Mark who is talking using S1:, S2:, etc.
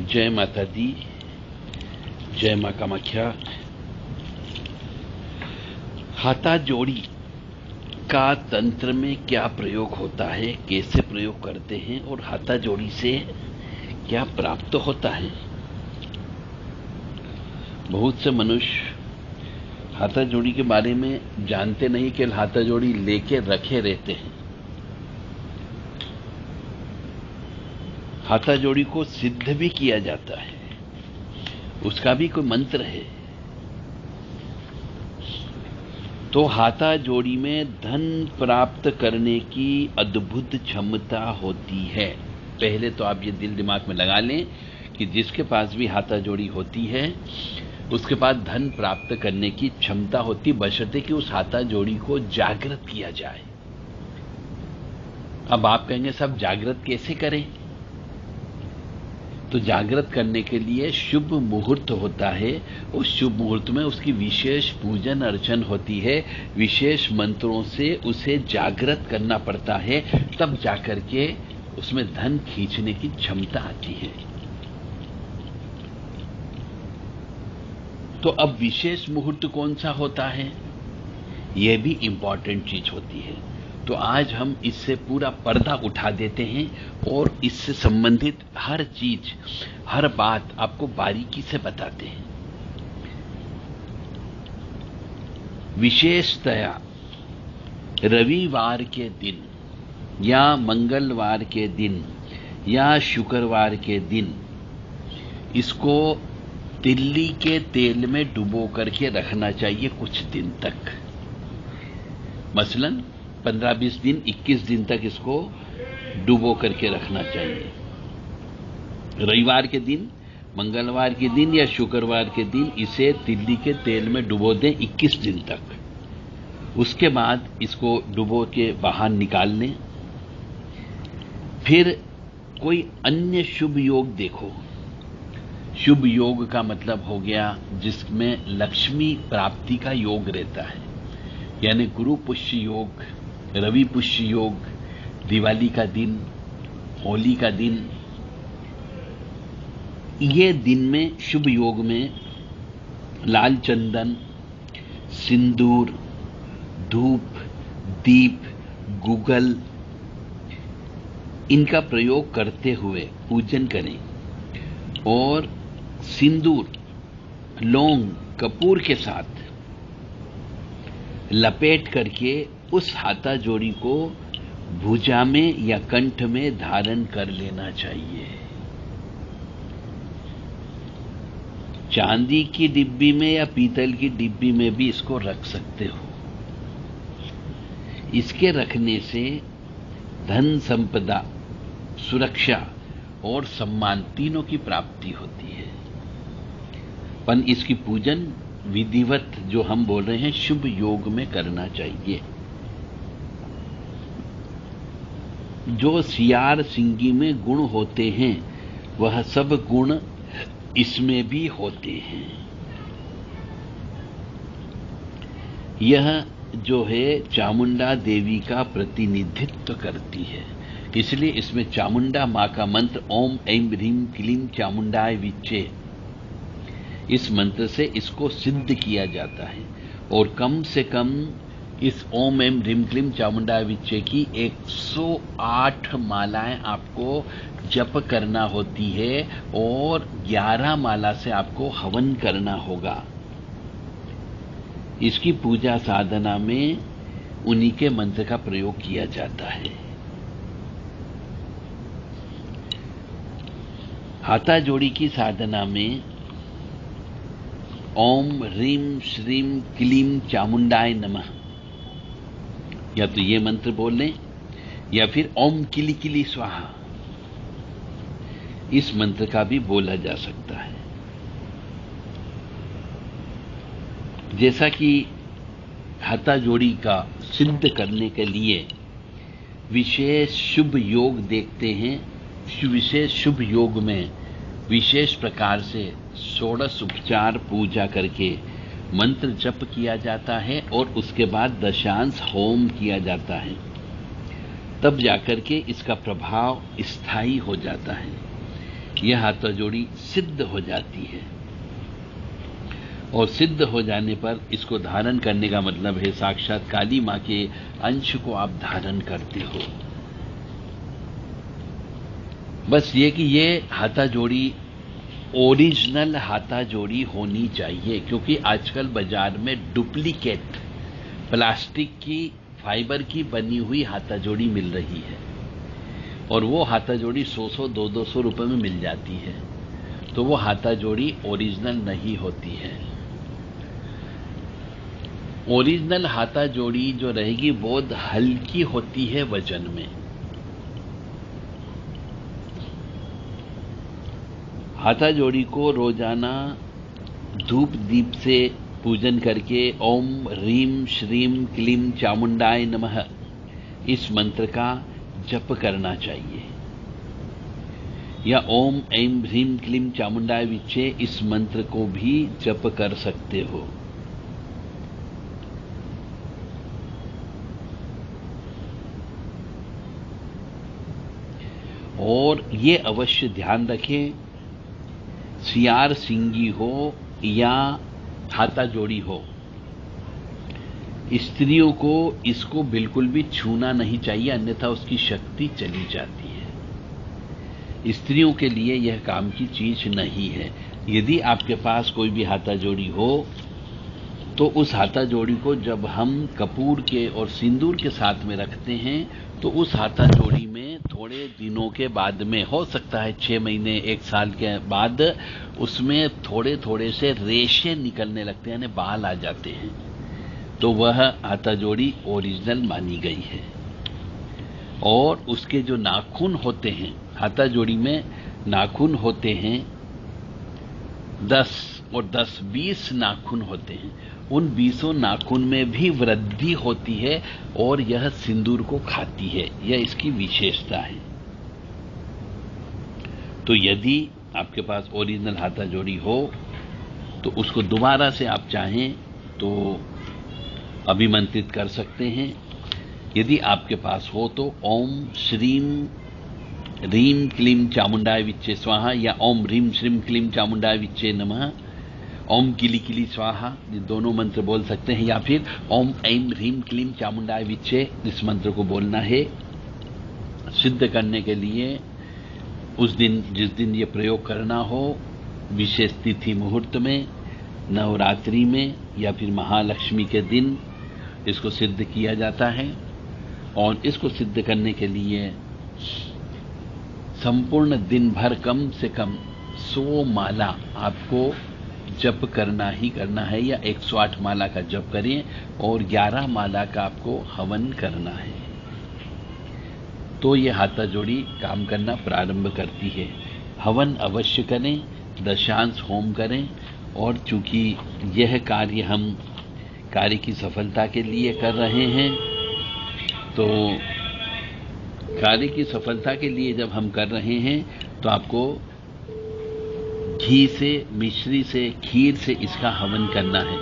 S1: जय माता दी, जय मां कामाख्या। हाथा जोड़ी का तंत्र में क्या प्रयोग होता है, कैसे प्रयोग करते हैं और हाथा जोड़ी से क्या प्राप्त होता है? बहुत से मनुष्य हाथा जोड़ी के बारे में जानते नहीं, केवल हाथा जोड़ी लेके रखे रहते हैं। हाथा जोड़ी को सिद्ध भी किया जाता है, उसका भी कोई मंत्र है। तो हाथा जोड़ी में धन प्राप्त करने की अद्भुत क्षमता होती है। पहले तो आप ये दिल दिमाग में लगा लें कि जिसके पास भी हाथा जोड़ी होती है उसके पास धन प्राप्त करने की क्षमता होती, बशर्ते कि उस हाथा जोड़ी को जागृत किया जाए। अब आप कहेंगे सब जागृत कैसे करें? तो जागृत करने के लिए शुभ मुहूर्त होता है। उस शुभ मुहूर्त में उसकी विशेष पूजन अर्चन होती है, विशेष मंत्रों से उसे जागृत करना पड़ता है, तब जाकर के उसमें धन खींचने की क्षमता आती है। तो अब विशेष मुहूर्त कौन सा होता है, यह भी इंपॉर्टेंट चीज होती है। तो आज हम इससे पूरा पर्दा उठा देते हैं और इससे संबंधित हर चीज, हर बात आपको बारीकी से बताते हैं। विशेषतया रविवार के दिन या मंगलवार के दिन या शुक्रवार के दिन इसको तिल्ली के तेल में डुबो करके रखना चाहिए कुछ दिन तक। मसलन 15-20 दिन, 21 दिन तक इसको डुबो करके रखना चाहिए। रविवार के दिन, मंगलवार के दिन या शुक्रवार के दिन इसे तिल्ली के तेल में डुबो दें 21 दिन तक। उसके बाद इसको डुबो के बाहर निकाल लें। फिर कोई अन्य शुभ योग देखो। शुभ योग का मतलब हो गया जिसमें लक्ष्मी प्राप्ति का योग रहता है, यानी गुरु पुष्य योग, रवि पुष्य योग, दिवाली का दिन, होली का दिन। ये दिन में शुभ योग में लाल चंदन, सिंदूर, धूप, दीप, गुगल इनका प्रयोग करते हुए पूजन करें और सिंदूर, लौंग, कपूर के साथ लपेट करके उस हाथा जोड़ी को भुजा में या कंठ में धारण कर लेना चाहिए। चांदी की डिब्बी में या पीतल की डिब्बी में भी इसको रख सकते हो। इसके रखने से धन संपदा, सुरक्षा और सम्मान तीनों की प्राप्ति होती है। पर इसकी पूजन विधिवत जो हम बोल रहे हैं शुभ योग में करना चाहिए। जो सियार सिंगी में गुण होते हैं वह सब गुण इसमें भी होते हैं। यह जो है चामुंडा देवी का प्रतिनिधित्व करती है, इसलिए इसमें चामुंडा मां का मंत्र ओम ऐं ह्रीं क्लीं चामुंडाय विच्चे, इस मंत्र से इसको सिद्ध किया जाता है। और कम से कम इस ओम ऐं ह्रीं क्लीं चामुंडाय विच्चे की 108 मालाएं आपको जप करना होती है और 11 माला से आपको हवन करना होगा। इसकी पूजा साधना में उन्हीं के मंत्र का प्रयोग किया जाता है। हाथा जोड़ी की साधना में ओम ह्रीं श्रीं क्लीं चामुंडाय नमः, या तो ये मंत्र बोल लें या फिर ओम किली किली स्वाहा, इस मंत्र का भी बोला जा सकता है। जैसा कि हाथा जोड़ी का सिद्ध करने के लिए विशेष शुभ योग देखते हैं, विशेष शुभ योग में विशेष प्रकार से 16 उपचार पूजा करके मंत्र जप किया जाता है और उसके बाद दशांश होम किया जाता है, तब जाकर के इसका प्रभाव स्थायी हो जाता है। यह हाथा जोड़ी सिद्ध हो जाती है। और सिद्ध हो जाने पर इसको धारण करने का मतलब है साक्षात काली मां के अंश को आप धारण करते हो। बस ये कि ये हाथा जोड़ी ओरिजिनल हाथा जोड़ी होनी चाहिए, क्योंकि आजकल बाजार में डुप्लीकेट प्लास्टिक की, फाइबर की बनी हुई हाथा जोड़ी मिल रही है, और वो हाथा जोड़ी 100 200 रुपए में मिल जाती है। तो वो हाथा जोड़ी ओरिजिनल नहीं होती है। ओरिजिनल हाथा जोड़ी जो रहेगी बहुत हल्की होती है वजन में। हाथा जोड़ी को रोजाना धूप दीप से पूजन करके ओम ह्रीम श्रीम क्लीम चामुंडाय नमः इस मंत्र का जप करना चाहिए, या ओम ऐं ह्रीम क्लीम चामुंडाय विच्चे इस मंत्र को भी जप कर सकते हो। और ये अवश्य ध्यान रखें, सियार सिंगी हो या हाथा जोड़ी हो, स्त्रियों को इसको बिल्कुल भी छूना नहीं चाहिए, अन्यथा उसकी शक्ति चली जाती है। स्त्रियों के लिए यह काम की चीज नहीं है। यदि आपके पास कोई भी हाथा जोड़ी हो तो उस हाथा जोड़ी को जब हम कपूर के और सिंदूर के साथ में रखते हैं तो उस हाथा जोड़ी में थोड़े दिनों के बाद में, हो सकता है 6 महीने 1 साल के बाद, उसमें थोड़े थोड़े से रेशे निकलने लगते हैं, यानी बाल आ जाते हैं, तो वह हाथा जोड़ी ओरिजिनल मानी गई है। और उसके जो नाखून होते हैं, हाथा जोड़ी में नाखून होते हैं 10 और 10-20 नाखून होते हैं, उन 20 नाखून में भी वृद्धि होती है और यह सिंदूर को खाती है। यह इसकी विशेषता है। तो यदि आपके पास ओरिजिनल हाथा जोड़ी हो तो उसको दोबारा से आप चाहें तो अभिमंत्रित कर सकते हैं। यदि आपके पास हो तो ओम श्रीम ह्रीम क्लीम चामुंडाय विच्चे स्वाहा या ओम ह्रीम श्रीम क्लीम चामुंडाय विच्चे नमः, ओम किली किली स्वाहा, ये दोनों मंत्र बोल सकते हैं, या फिर ओम ऐं ह्रीम क्लीम चामुंडाय विच्चे इस मंत्र को बोलना है। सिद्ध करने के लिए उस दिन, जिस दिन ये प्रयोग करना हो, विशेष तिथि मुहूर्त में, नवरात्रि में या फिर महालक्ष्मी के दिन इसको सिद्ध किया जाता है। और इसको सिद्ध करने के लिए संपूर्ण दिन भर कम से कम 100 माला आपको जप करना ही करना है, या 108 माला का जप करें और 11 माला का आपको हवन करना है, तो ये हाथा जोड़ी काम करना प्रारंभ करती है। हवन अवश्य करें, दशांश होम करें, और चूंकि यह कार्य हम कार्य की सफलता के लिए कर रहे हैं, तो कार्य की सफलता के लिए जब हम कर रहे हैं तो आपको घी से, मिश्री से, खीर से इसका हवन करना है।